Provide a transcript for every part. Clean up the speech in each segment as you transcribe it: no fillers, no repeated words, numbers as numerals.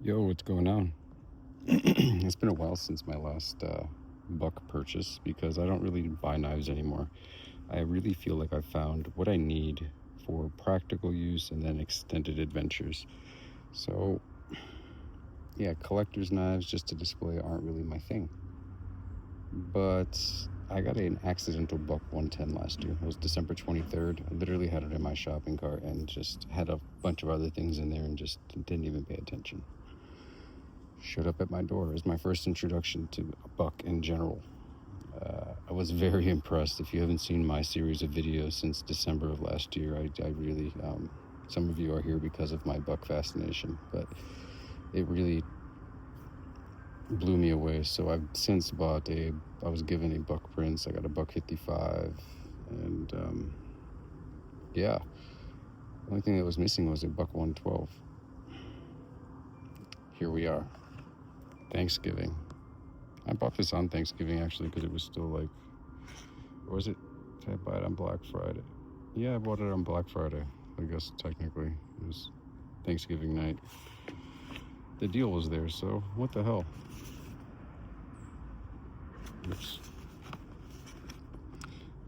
Yo, what's going on? It's been a while since my last buck purchase because I don't really buy knives anymore. I really feel like I've found what I need for practical use and then extended adventures. So, yeah, collector's knives just to display aren't really my thing. But I got an accidental buck 110 last year. It was December 23rd. I literally had it in my shopping cart and just had a bunch of other things in there and just didn't even pay attention. Showed up at my door. It was my first introduction to a buck in general. I was very impressed. If you haven't seen my series of videos since December of last year, I really, some of you are here because of my buck fascination, but it really blew me away. So I've since I was given a buck prince. I got a buck 55, and yeah, the only thing that was missing was a buck 112. Here we are, Thanksgiving. I bought this on Thanksgiving actually because it was still like, or was it, did I buy it on Black Friday? Yeah, I bought it on Black Friday. I guess technically it was Thanksgiving night. The deal was there, so what the hell? Oops.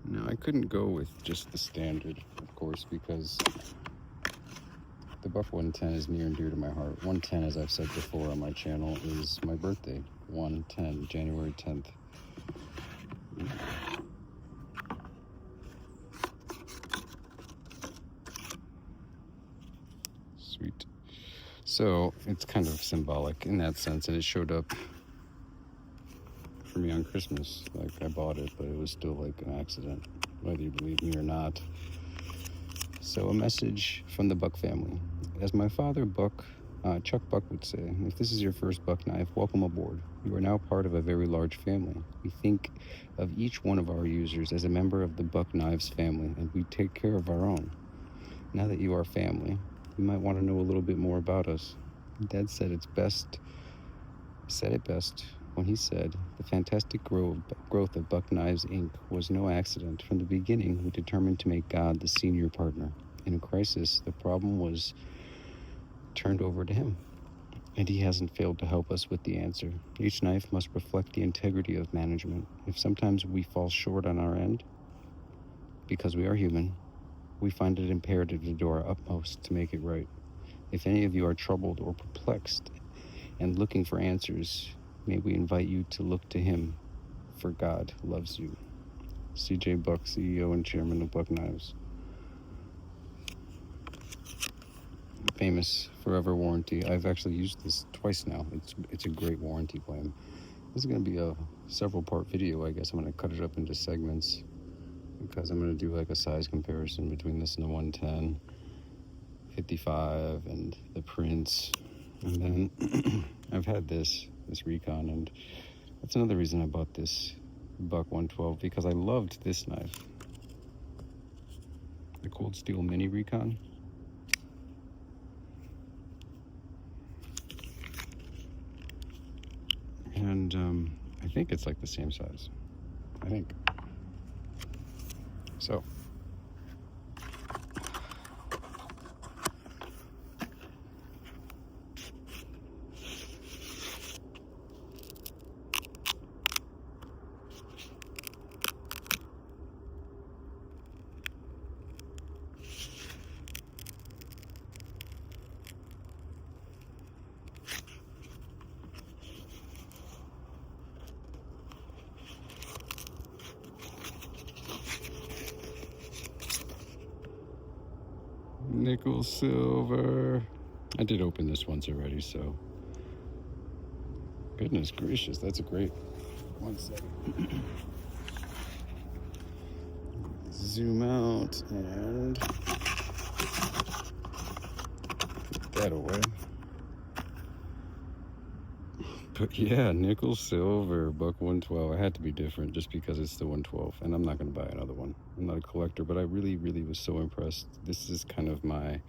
Now I couldn't go with just the standard, of course, because the Buck 110 is near and dear to my heart. 110, as I've said before on my channel, is my birthday. 110, January 10th. Sweet. So it's kind of symbolic in that sense, and it showed up for me on Christmas. Like, I bought it, but it was still like an accident, whether you believe me or not. So a message from the Buck family. As my father Chuck Buck would say, if this is your first buck knife, welcome aboard. You are now part of a very large family. We think of each one of our users as a member of the Buck Knives family, and we take care of our own. Now that you are family, you might want to know a little bit more about us. Dad said it best when he said, the fantastic growth of Buck Knives Inc. was no accident. From the beginning, we determined to make God the senior partner. In a crisis, the problem was turned over to him, and he hasn't failed to help us with the answer. Each knife must reflect the integrity of management. If sometimes we fall short on our end, because we are human, we find it imperative to do our utmost to make it right. If any of you are troubled or perplexed and looking for answers, may we invite you to look to him, for God loves you. C.J. Buck, CEO and Chairman of Buck Knives. Famous forever warranty. I've actually used this twice now. It's a great warranty claim. This is going to be a several part video. I guess I'm going to cut it up into segments because I'm going to do like a size comparison between this and the 110, 55, and the Prince. And then I've had this Recon, and that's another reason I bought this Buck 112, because I loved this knife, the Cold Steel Mini Recon. And I think it's like the same size. I think. So. Nickel silver. I did open this once already, so goodness gracious, that's a great one second. Zoom out and put that away. But yeah, nickel silver, Buck 112. I had to be different just because it's the 112, and I'm not going to buy another one. I'm not a collector, but I really was so impressed. This is kind of my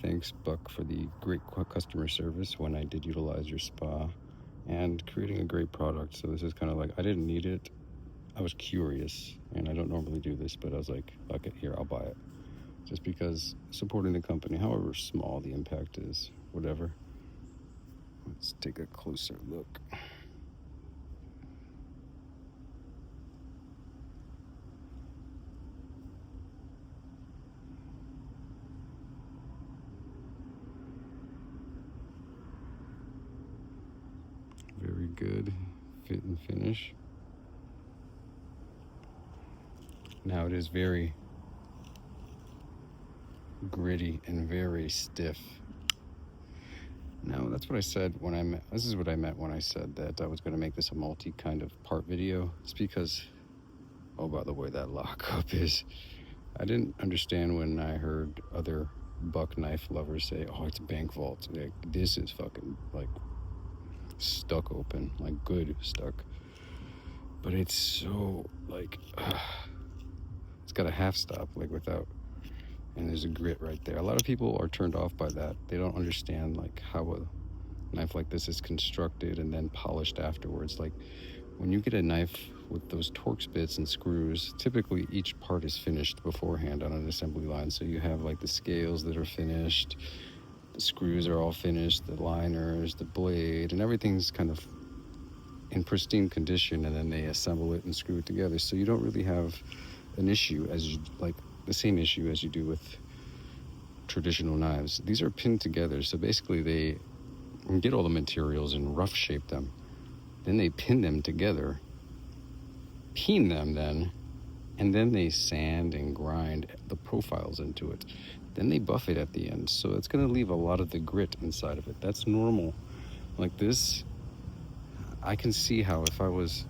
thanks, Buck, for the great customer service when I did utilize your spa and creating a great product. So this is kind of like, I didn't need it. I was curious, and I don't normally do this, but I was like, fuck it, here, I'll buy it. Just because supporting the company, however small the impact is, whatever. Let's take a closer look. Very good fit and finish. Now it is very gritty and very stiff. Now that's what I said when this is what I meant when I said that I was going to make this a multi kind of part video. It's because, oh, by the way, that lockup is, I didn't understand when I heard other buck knife lovers say, oh, it's bank vault. Like, this is fucking like stuck open, like good stuck. But it's so like, it's got a half stop, like without, and there's a grit right there. A lot of people are turned off by that. They don't understand like how a knife like this is constructed and then polished afterwards. Like when you get a knife with those Torx bits and screws, typically each part is finished beforehand on an assembly line. So you have like the scales that are finished, the screws are all finished, the liners, the blade, and everything's kind of in pristine condition, and then they assemble it and screw it together. So you don't really have an issue the same issue as you do with traditional knives. These are pinned together, so basically they get all the materials and rough shape them. Then they pin them together, peen them then, and then they sand and grind the profiles into it. Then they buff it at the end, so it's going to leave a lot of the grit inside of it. That's normal. Like this, I can see how if I was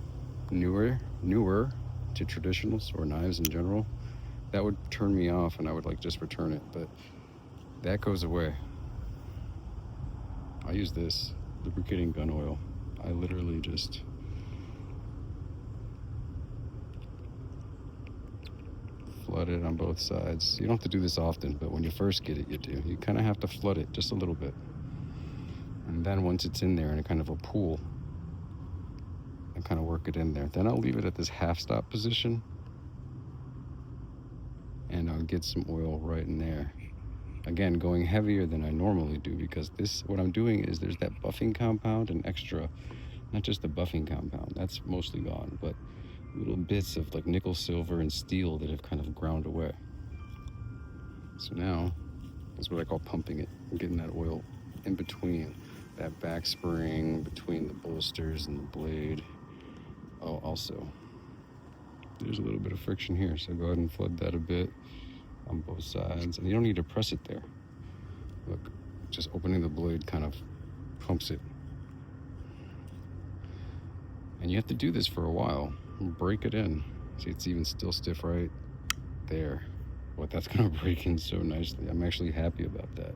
newer to traditionals or knives in general, that would turn me off and I would like just return it, but that goes away. I use this lubricating gun oil. I literally just flood it on both sides. You don't have to do this often, but when you first get it, you do. You kind of have to flood it just a little bit. And then once it's in there in a kind of a pool, I kind of work it in there. Then I'll leave it at this half stop position, and I'll get some oil right in there. Again, going heavier than I normally do, because what I'm doing is there's that buffing compound and extra, not just the buffing compound, that's mostly gone, but little bits of like nickel, silver, and steel that have kind of ground away. So now, that's what I call pumping it. I'm getting that oil in between that back spring, between the bolsters and the blade. Oh, also, there's a little bit of friction here, so go ahead and flood that a bit on both sides. And you don't need to press it there. Look, just opening the blade kind of pumps it. And you have to do this for a while. Break it in. See, it's even still stiff right there. But that's gonna break in so nicely. I'm actually happy about that.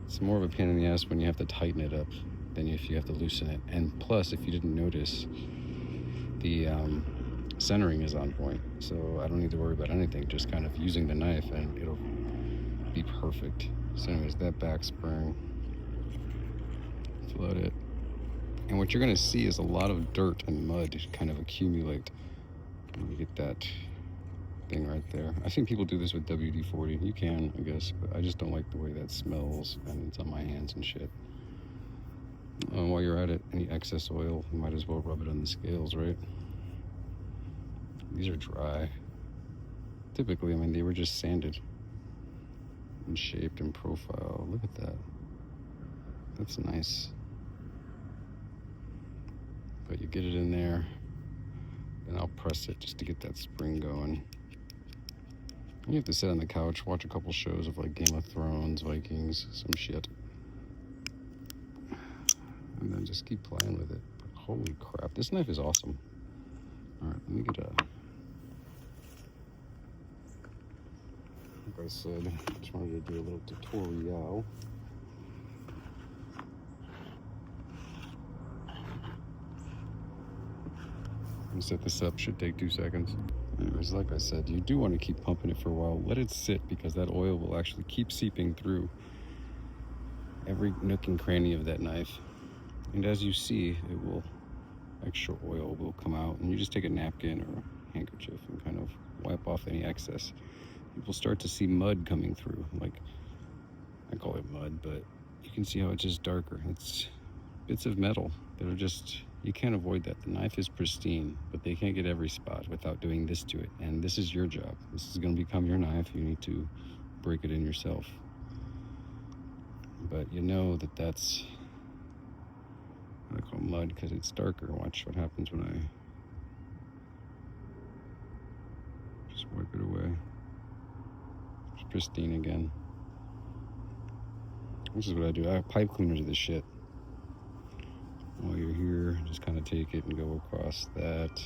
It's more of a pain in the ass when you have to tighten it up than if you have to loosen it. And plus, if you didn't notice, the centering is on point, so I don't need to worry about anything, just kind of using the knife and it'll be perfect. So anyways, that back spring, flood it, and what you're going to see is a lot of dirt and mud kind of accumulate. And you get that thing right there. I've seen people do this with WD-40. You can, I guess, but I just don't like the way that smells and it's on my hands and shit. While you're at it, any excess oil, you might as well rub it on the scales, right? These are dry. Typically, I mean, they were just sanded and shaped in profile. Look at that. That's nice. But you get it in there, and I'll press it just to get that spring going. You have to sit on the couch, watch a couple shows of like Game of Thrones, Vikings, some shit. And then just keep playing with it. But holy crap, this knife is awesome. All right, let me get like I said, just wanted to do a little tutorial. Let me set this up, should take 2 seconds. Anyways, like I said, you do want to keep pumping it for a while. Let it sit, because that oil will actually keep seeping through every nook and cranny of that knife. And as you see, extra oil will come out, and you just take a napkin or a handkerchief and kind of wipe off any excess. You will start to see mud coming through. Like, I call it mud, but you can see how it's just darker. It's bits of metal that are just, you can't avoid that. The knife is pristine, but they can't get every spot without doing this to it. And this is your job. This is going to become your knife. You need to break it in yourself. But you know that that's, I call mud because it's darker. Watch what happens when I just wipe it away. It's pristine again. This is what I do. I have pipe cleaner to this shit. While you're here, just kind of take it and go across that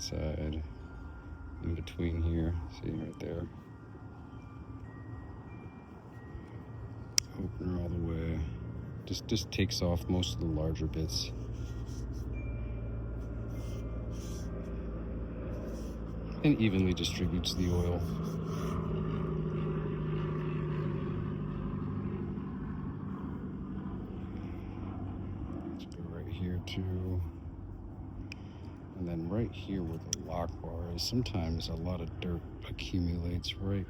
side, in between here. See right there. Opener all the way. Just takes off most of the larger bits. And evenly distributes the oil. Let's go right here too. And then right here where the lock bar is, sometimes a lot of dirt accumulates right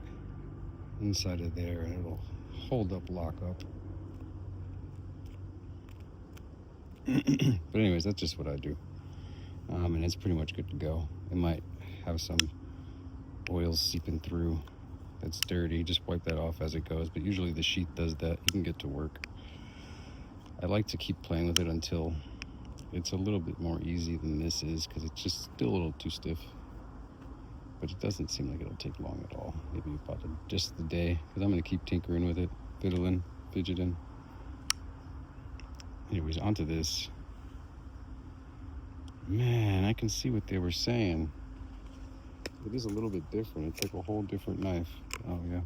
inside of there, and it'll hold up lock up. But anyways, that's just what I do. And it's pretty much good to go. It might have some oil seeping through that's dirty. Just wipe that off as it goes, but usually the sheath does that. You can get to work. I like to keep playing with it until it's a little bit more easy than this is, because it's just still a little too stiff. But it doesn't seem like it'll take long at all. Maybe about just the day, because I'm going to keep tinkering with it, fiddling, fidgeting. Anyways, onto this. Man, I can see what they were saying. It is a little bit different. It's like a whole different knife. Oh yeah,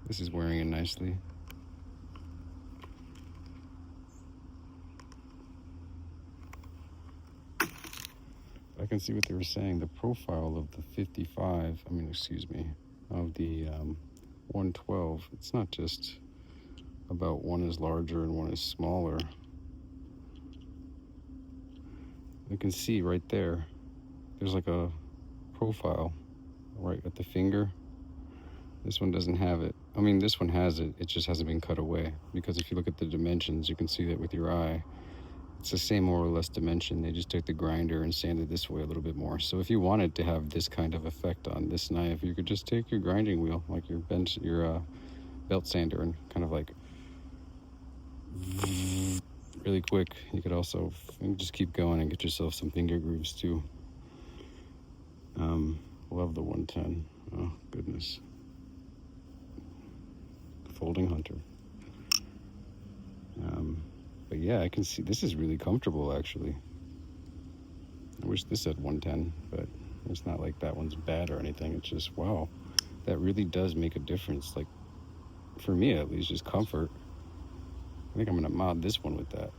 this is wearing in nicely. I can see what they were saying. The profile of the 55, of the 112, it's not just about one is larger and one is smaller. You can see right there, there's like a profile right at the finger. This one doesn't have it. I mean, this one has it, it just hasn't been cut away, because if you look at the dimensions, you can see that with your eye. It's the same more or less dimension. They just took the grinder and sanded this way a little bit more. So if you wanted to have this kind of effect on this knife, you could just take your grinding wheel, like your belt sander, and kind of like really quick. You could also just keep going and get yourself some finger grooves too. Love the 110. Oh goodness. Folding Hunter. But yeah, I can see this is really comfortable actually. I wish this had 110, but it's not like that one's bad or anything. It's just, wow, that really does make a difference. Like, for me at least, just comfort. I think I'm gonna mod this one with that.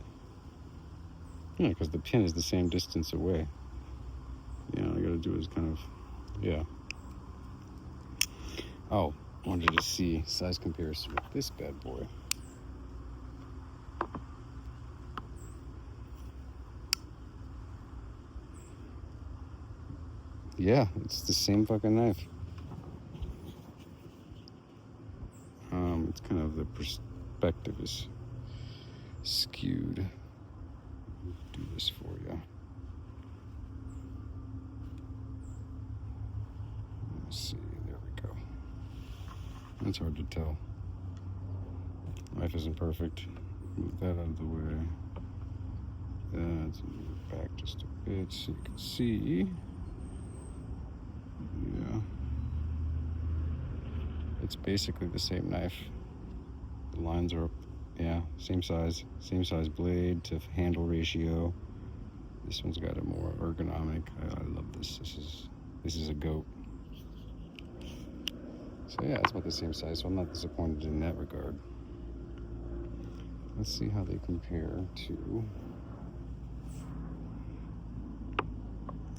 Yeah, because the pin is the same distance away. Yeah, all I gotta do is kind of, yeah. Oh, wanted to see size comparison with this bad boy. Yeah, it's the same fucking knife. It's kind of the perspective is skewed. Do this for you. Let's see, there we go. It's hard to tell. Knife isn't perfect. Move that out of the way. That's move back just a bit so you can see. Yeah. It's basically the same knife. The lines are, yeah, same size blade to handle ratio. This one's got a more ergonomic. I love this. This is a goat. So yeah, it's about the same size, so I'm not disappointed in that regard. Let's see how they compare to.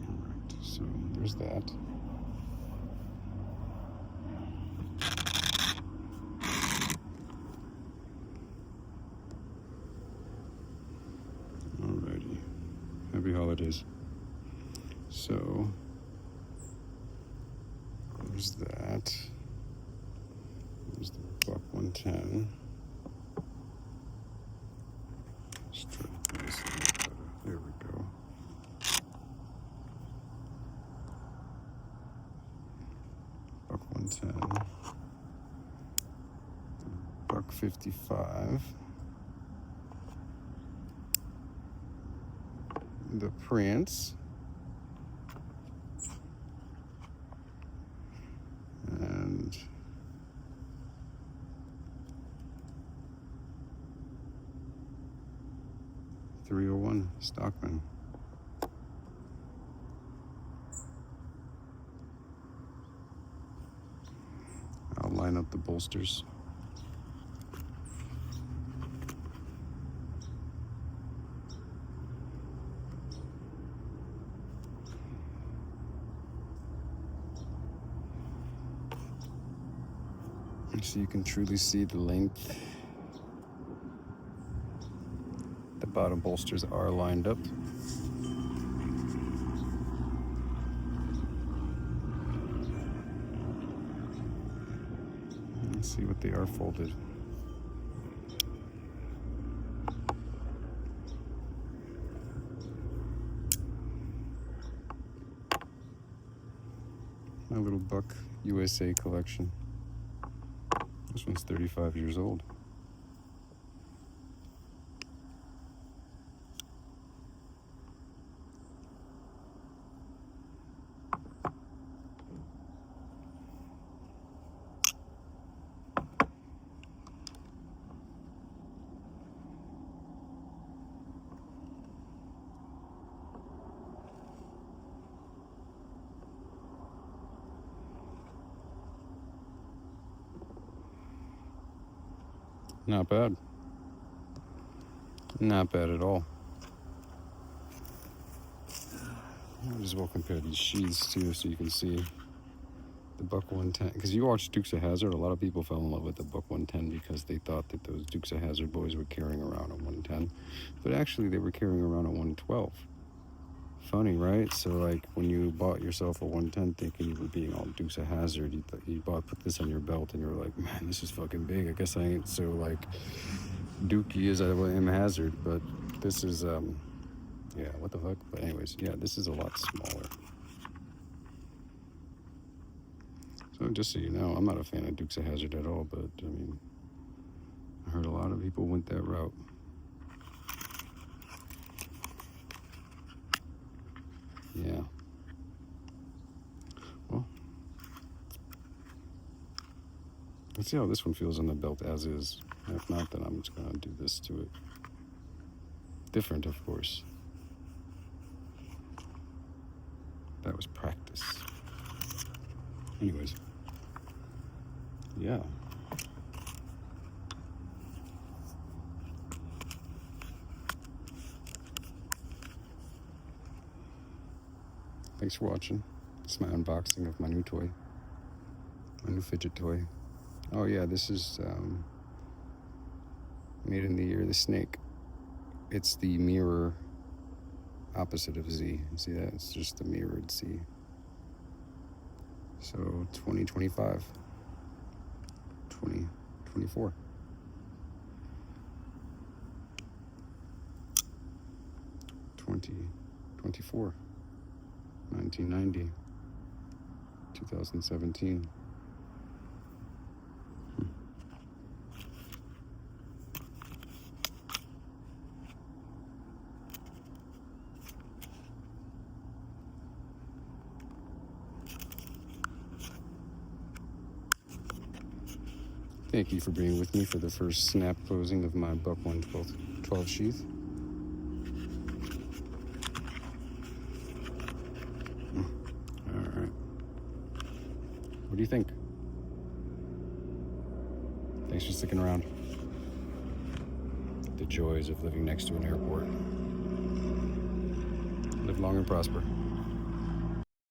All right, so there's that. Alrighty, happy holidays. So there's that. There's the buck 110. $1.55. The Prince. And $301 Stockman. I'll line up the bolsters. So you can truly see the length. The bottom bolsters are lined up. Let's see what they are folded. My little Buck USA collection. This one's 35 years old. Not bad. Not bad at all. Might as well compare these sheaths too, so you can see the Buck 110. Because you watch Dukes of Hazzard, a lot of people fell in love with the Buck 110 because they thought that those Dukes of Hazzard boys were carrying around a 110, but actually they were carrying around a 112. Funny, right? So like when you bought yourself a 110 thinking you were being all Dukes of Hazzard, you put this on your belt and you were like, man, this is fucking big. I guess I ain't so like Dukey as I am Hazzard, but this is yeah, what the fuck? But anyways, yeah, this is a lot smaller. So just so you know, I'm not a fan of Dukes of Hazzard at all, but I mean, I heard a lot of people went that route. Yeah. Well, let's see how this one feels on the belt as is. If not, then I'm just gonna do this to it. Different, of course. That was practice. Anyways. Yeah. Thanks for watching. It's my unboxing of my new toy. My new fidget toy. Oh yeah, this is made in the year of the snake. It's the mirror opposite of Z. See that? It's just the mirrored Z. So 2025. 2024. '24. 1990, 2017. Thank you for being with me for the first snap closing of my Buck 112 sheath. Alright. What do you think? Thanks for sticking around. The joys of living next to an airport. Live long and prosper.